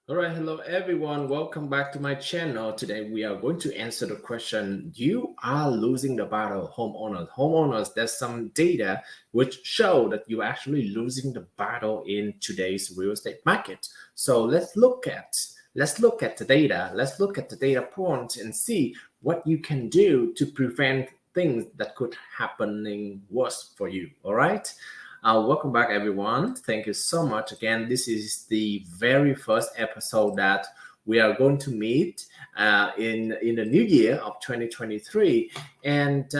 All right, hello everyone. Welcome back to my channel. Today we are going to answer the question, you are losing the battle, homeowners. Homeowners, there's some data which show that you're actually losing the battle in today's real estate market. So let's look at the data. Let's look at the data points and see what you can do to prevent things that could happening worse for you. All right. Welcome back, everyone. Thank you so much again. This is the very first episode that we are going to meet in the new year of 2023. And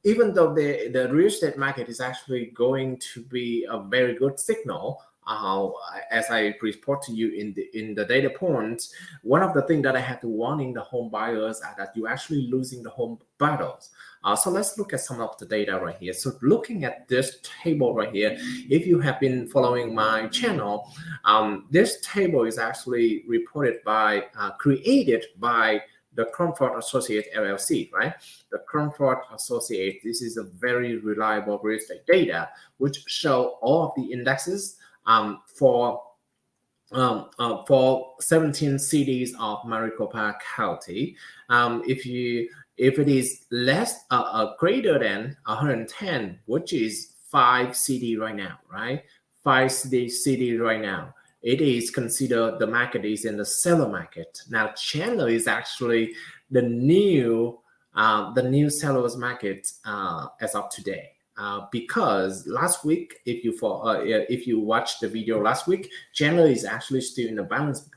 even though the real estate market is actually going to be a very good signal, uh, as I report to you in the data points, one of the things that I had to warning the home buyers are that you're actually losing the home battles. So let's look at some of the data right here. So looking at this table right here, if you have been following my channel, this table is actually created by the Cromford Associate LLC, right? The Cromford Associate, this is a very reliable real estate data, which show all of the indexes for 17 cities of Maricopa County. If it is greater than 110, which is 5 city right now, right? 5 city right now. It is considered the market is in the seller market. Now Chandler is actually the new sellers market as of today. Because last week, if you watched the video last week, Chandler is actually still in the balance market.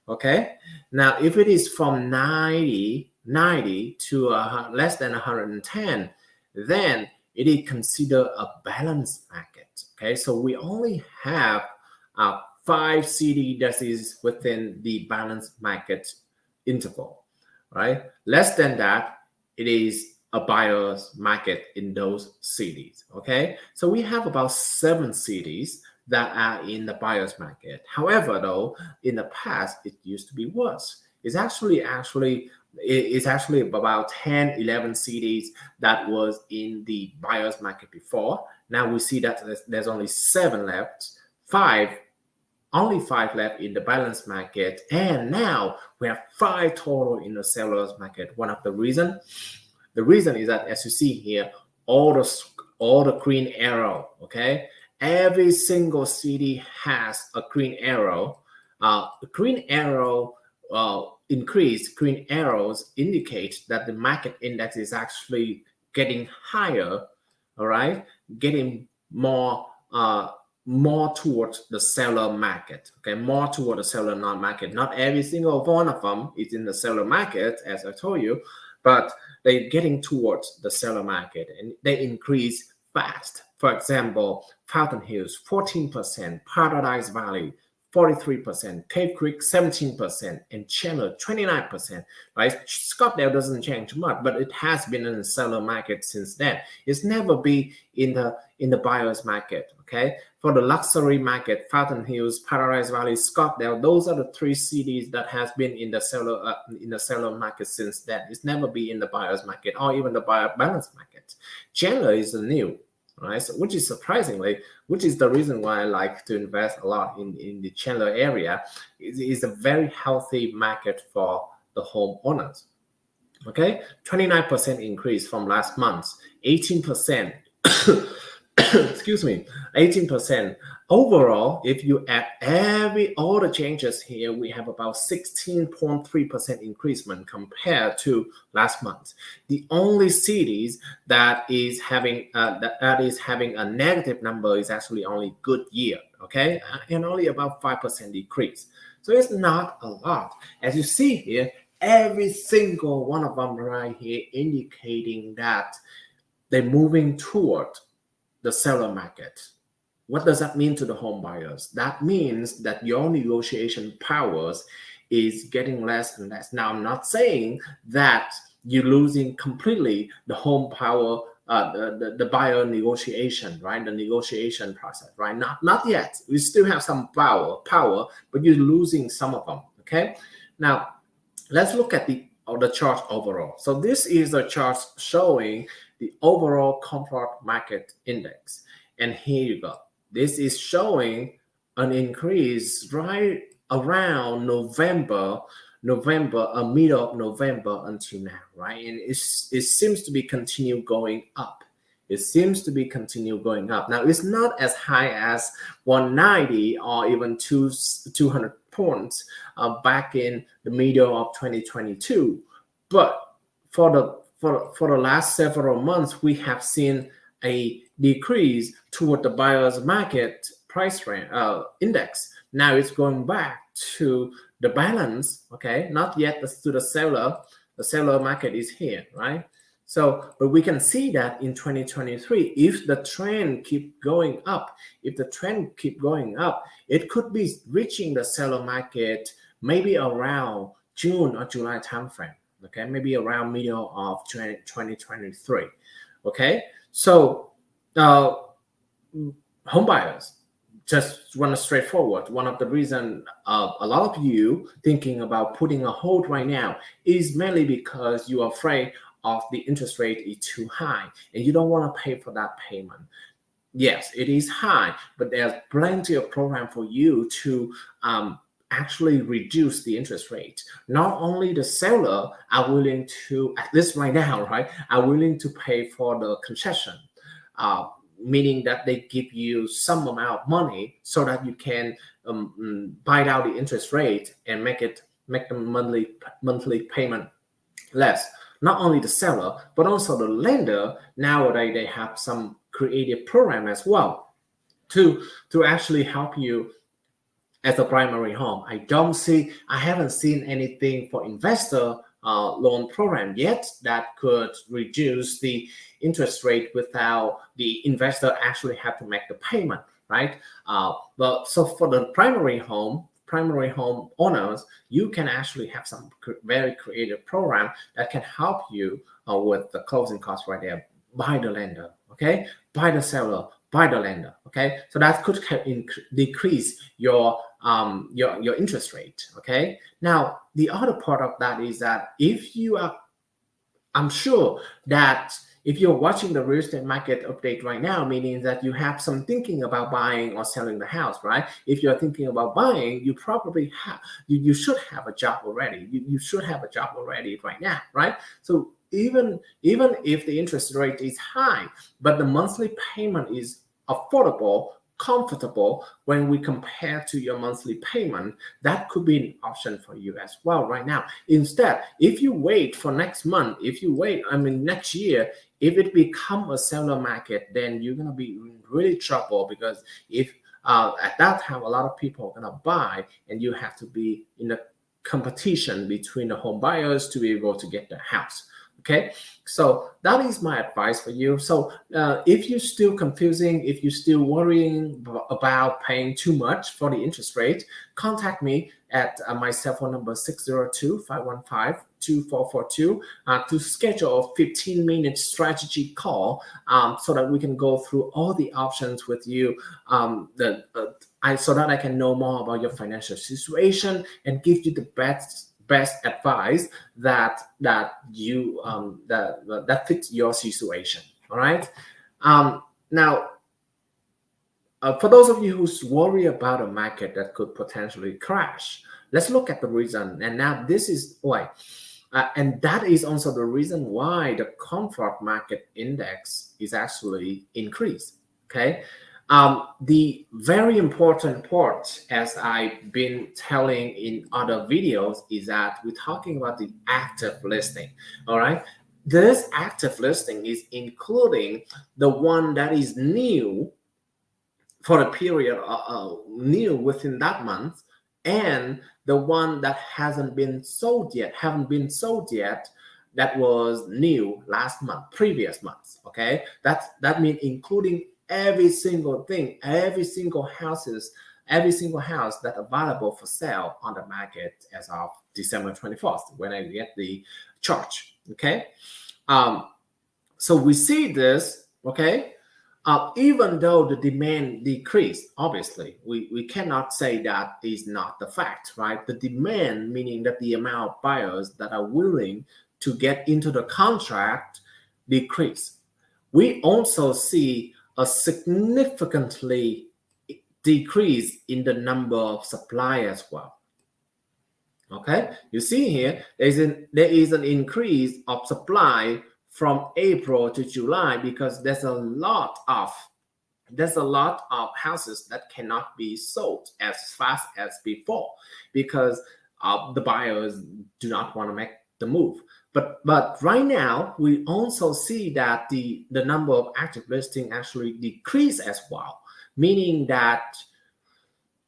Okay, now if it is from 90 to less than 110, then it is considered a balanced market. Okay, so we only have 5 city that is within the balanced market interval, right? Less than that, it is a buyer's market in those cities. Okay, so we have about 7 cities that are in the buyer's market. However, though, in the past it used to be worse. It's actually about 10, 11 cities that was in the buyer's market before. Now we see that there's only 7 left, only 5 left in the balanced market, and now we have 5 total in the seller's market. One of the reason is that, as you see here, all the green arrow, okay, every single city has a green arrow. The green arrow green arrows indicate that the market index is actually getting higher, all right, getting more towards the seller market, okay, more toward the seller market. Not every single one of them is in the seller market, as I told you, but they're getting towards the seller market and they increase fast. For example, Fountain Hills 14%, Paradise Valley 43%, Cave Creek 17%, and Chandler 29%. Right? Scottsdale doesn't change much, but it has been in the seller market since then. It's never been in the buyer's market. Okay, for the luxury market, Fountain Hills, Paradise Valley, Scottsdale, those are the 3 cities that has been in the seller market since then. It's never been in the buyer's market or even the buyer balance market. Chandler is new. Right, so which is the reason why I like to invest a lot in the Chandler area. Is a very healthy market for the homeowners. Okay, 29% increase from last month, 18%. Excuse me, 18%. Overall, if you add all the changes here, we have about 16.3% increasement compared to last month. The only cities that is having a negative number is actually only Goodyear, okay, and only about 5% decrease. So it's not a lot. As you see here, every single one of them right here indicating that they're moving toward the seller market. What does that mean to the home buyers? That means that your negotiation powers is getting less and less. Now, I'm not saying that you're losing completely the home power, the buyer negotiation, right? The negotiation process, right? Not yet. We still have some power, but you're losing some of them. Okay. Now, let's look at the chart overall. So this is a chart showing the overall comfort market index. And here you go. This is showing an increase right around November, middle of November until now, right? And it seems to be continue going up. It seems to be continue going up. Now, it's not as high as 190 or even 200 points back in the middle of 2022, but for the last several months, we have seen a decrease toward the buyer's market price range index. Now it's going back to the balance, okay? Not yet to the seller. The seller market is here, right? So, but we can see that in 2023, if the trend keep going up, it could be reaching the seller market maybe around June or July timeframe, okay? Maybe around middle of 2023, okay? So, home buyers, just want to straightforward. One of the reasons a lot of you thinking about putting a hold right now is mainly because you are afraid of the interest rate is too high and you don't want to pay for that payment. Yes, it is high, but there's plenty of program for you to actually reduce the interest rate. Not only the seller are willing to, at least right now, right, are willing to pay for the concession, meaning that they give you some amount of money so that you can buy out the interest rate and make the monthly payment less. Not only the seller, but also the lender. Nowadays, they have some creative program as well to actually help you as a primary home. I haven't seen anything for investor loan program yet that could reduce the interest rate without the investor actually have to make the payment, right? But so for the primary home owners, you can actually have some very creative program that can help you with the closing costs right there by the lender, okay? By the seller, by the lender, okay? So that could decrease your interest rate, okay? Now, the other part of that is that I'm sure that if you're watching the real estate market update right now, meaning that you have some thinking about buying or selling the house, right? If you're thinking about buying, you probably you should have a job already. You should have a job already right now, right? So even if the interest rate is high, but the monthly payment is affordable, comfortable when we compare to your monthly payment, that could be an option for you as well right now. Instead, if you wait for next month, next year, if it become a seller market, then you're gonna be in really trouble, because if at that time a lot of people are gonna buy and you have to be in a competition between the home buyers to be able to get the house. Okay, so that is my advice for you. So if you're still confusing, if you're still worrying about paying too much for the interest rate, contact me at my cell phone number 602-515-2442 to schedule a 15-minute strategy call so that we can go through all the options with you, so that I can know more about your financial situation and give you the best advice that you that fits your situation. All right. Now, for those of you who's worried about a market that could potentially crash, let's look at the reason. And now this is why, and that is also the reason why the comfort market index is actually increased. Okay. The very important part, as I've been telling in other videos, is that we're talking about the active listing. All right. This active listing is including the one that is new for a period new within that month, and the one that hasn't been sold yet, that was new last month, previous month. Okay. That means including every single thing, every single house that available for sale on the market as of December 21st, when I get the charge. Okay. So we see this, okay. Even though the demand decreased, obviously, we cannot say that is not the fact, right? The demand, meaning that the amount of buyers that are willing to get into the contract, decrease. We also see a significantly decrease in the number of supply as well. Okay, you see here there is an increase of supply from April to July because there's a lot of houses that cannot be sold as fast as before because the buyers do not want to make the move. But right now we also see that the number of active listing actually decrease as well, meaning that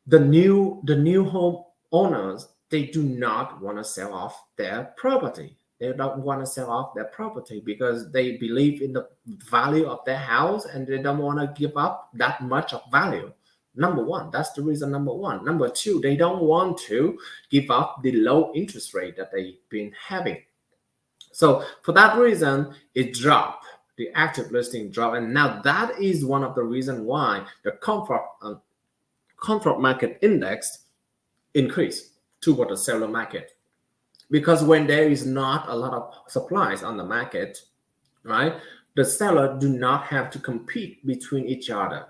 the new home owners, they do not want to sell off their property. They don't want to sell off their property because they believe in the value of their house and they don't want to give up that much of value. Number one, that's the reason. Number one. Number two, they don't want to give up the low interest rate that they've been having. So for that reason, it dropped. The active listing dropped, and now that is one of the reasons why the comfort market index increase toward the seller market, because when there is not a lot of supplies on the market, right, the seller do not have to compete between each other,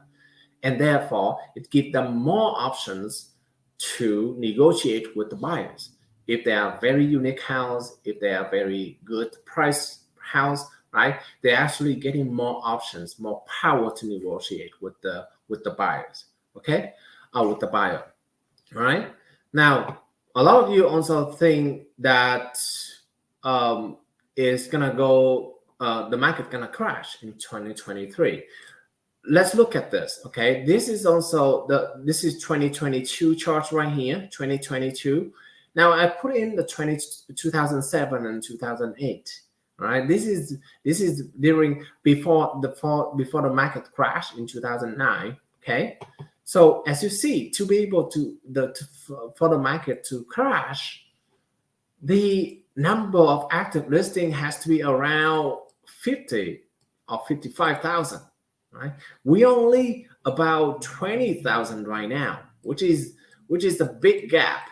and therefore it gives them more options to negotiate with the buyers. If they are very unique house, if they are very good price house, right, they're actually getting more options, more power to negotiate with the buyers. Okay, with the buyer. Right now, a lot of you also think that is gonna go, the market gonna crash in 2023. Let's look at this. Okay, this is also this is 2022 chart right here, 2022. Now I put in the 2007 and 2008. Right, this is during before the market crash in 2009. Okay, so as you see, to be able for the market to crash, the number of active listing has to be around 50 or 55,000. Right, we only about 20,000 right now, which is a big gap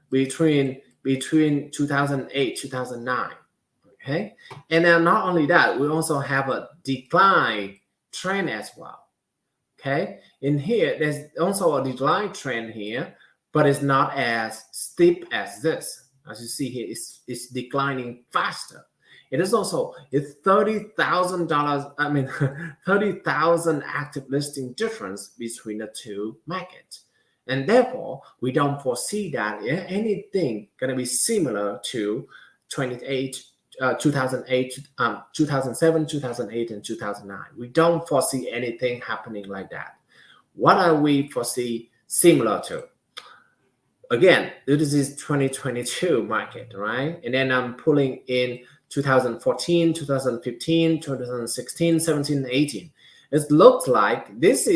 between 2008 2009. Okay, and then not only that, we also have a decline trend as well. Okay, in here there's also a decline trend here, but it's not as steep as this. As you see here, it's declining faster. It is also it's $30,000. I mean, 30,000 active listing difference between the two markets, and therefore we don't foresee that anything gonna be similar to 2008, 2007, 2008, and 2009. We don't foresee anything happening like that. What are we foresee similar to? Again, this is 2022 market, right? And then I'm pulling in 2014, 2015, 2016, 17, 18. It looks like this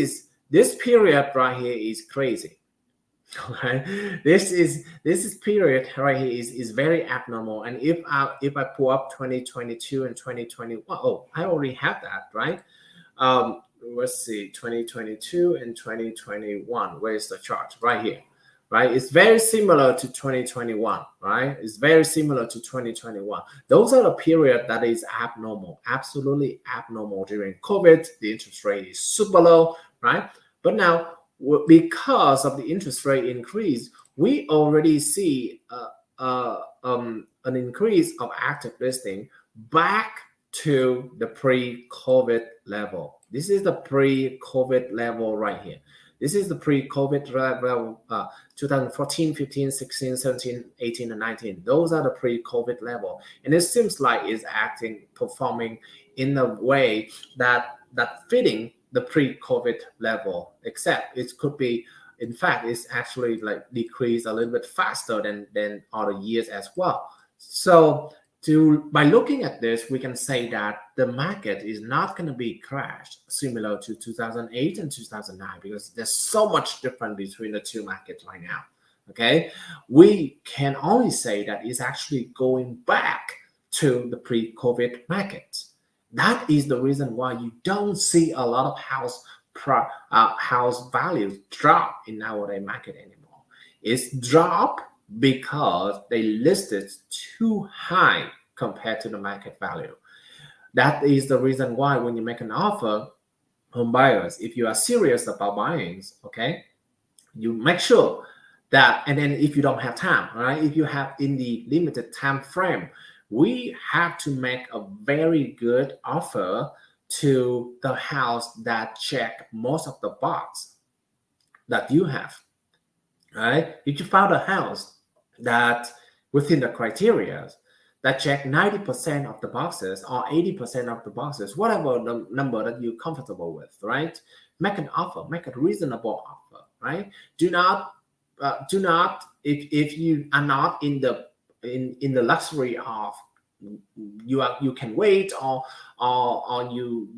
period right here is crazy. Okay, this period right here is very abnormal. And if I pull up 2022 and 2021, oh, I already have that, right? Let's see, 2022 and 2021. Where's the chart? Right here, right? It's very similar to 2021, right? It's very similar to 2021. Those are the period that is abnormal, absolutely abnormal. During COVID, the interest rate is super low, right? But now, because of the interest rate increase, we already see an increase of active listing back to the pre-COVID level. This is the pre-COVID level right here. This is the pre-COVID level, 2014, 15, 16, 17, 18, and 19. Those are the pre-COVID level. And it seems like it's performing in a way that fitting the pre-COVID level, except it could be, in fact, it's actually like decreased a little bit faster than other years as well. So by looking at this, we can say that the market is not going to be crashed similar to 2008 and 2009 because there's so much difference between the two markets right now. Okay, we can only say that it's actually going back to the pre-COVID market. That is the reason why you don't see a lot of house values drop in nowadays market anymore. It's drop because they listed too high compared to the market value. That is the reason why when you make an offer, home buyers, if you are serious about buying, okay, you make sure that, and then if you don't have time, right, if you have in the limited time frame, we have to make a very good offer to the house that check most of the box that you have, right? If you found a house that within the criteria that check 90% of the boxes or 80% of the boxes, whatever the number that you're comfortable with, right? Make an offer, make a reasonable offer, right? Do not if you are not in the luxury of you can wait or you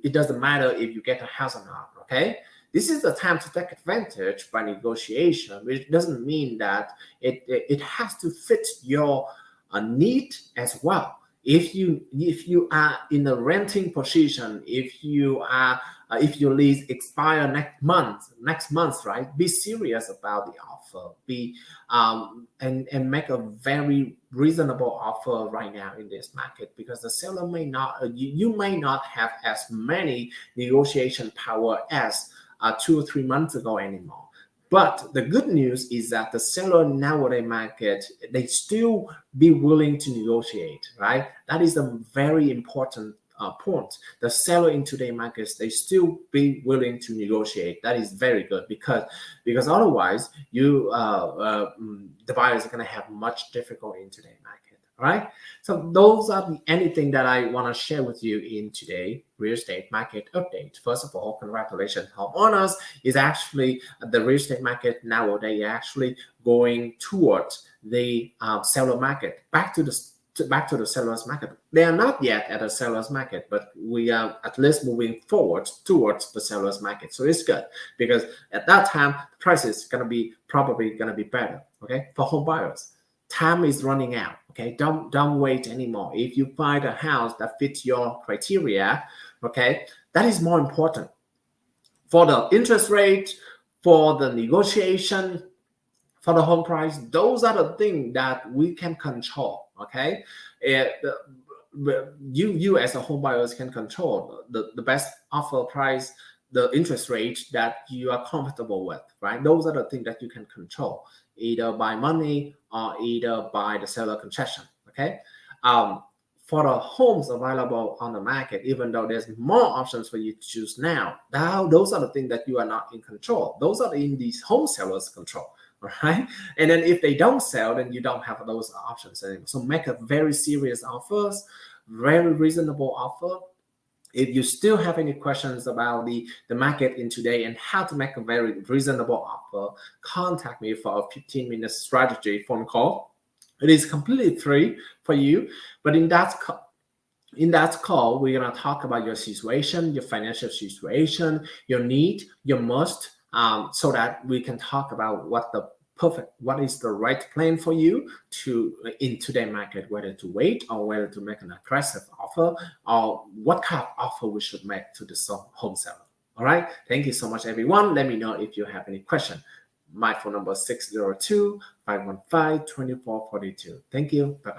it doesn't matter if you get a house or not, okay? This is the time to take advantage by negotiation, which doesn't mean that it has to fit your need as well. If you are in a renting position, if your lease expire next month, right? Be serious about the offer. And make a very reasonable offer right now in this market, because the seller may not you may not have as many negotiation power as 2 or 3 months ago anymore. But the good news is that the seller nowadays market, they still be willing to negotiate, right? That is a very important point. The seller in today's markets, they still be willing to negotiate. That is very good, because otherwise the buyers are going to have much difficulty in today's market. All right. So those are anything that I want to share with you in today real estate market update. First of all, congratulations, homeowners. Is actually the real estate market nowadays actually going towards the seller market, back to the seller's market. They are not yet at a seller's market, but we are at least moving forward towards the seller's market. So it's good, because at that time the price is probably gonna be better. Okay, for home buyers, time is running out. Okay, don't wait anymore. If you find a house that fits your criteria, okay, that is more important. For the interest rate, for the negotiation, for the home price, those are the things that we can control. Okay, you as a home buyers can control the best offer price, the interest rate that you are comfortable with, right? Those are the things that you can control, either by money or either by the seller concession. Okay, for the homes available on the market, even though there's more options for you to choose now, those are the things that you are not in control. Those are in these home sellers' control. All right, and then if they don't sell, then you don't have those options anymore. So make a very serious offers, very reasonable offer. If you still have any questions about the market in today and how to make a very reasonable offer, contact me for a 15-minute strategy phone call. It is completely free for you, but in that call, we're going to talk about your situation, your financial situation, your need, your must, so that we can talk about what is the right plan for you in today's market, whether to wait or whether to make an aggressive offer, or what kind of offer we should make to the home seller. All right. Thank you so much, everyone. Let me know if you have any question. My phone number is 602-515-2442. Thank you. Bye-bye.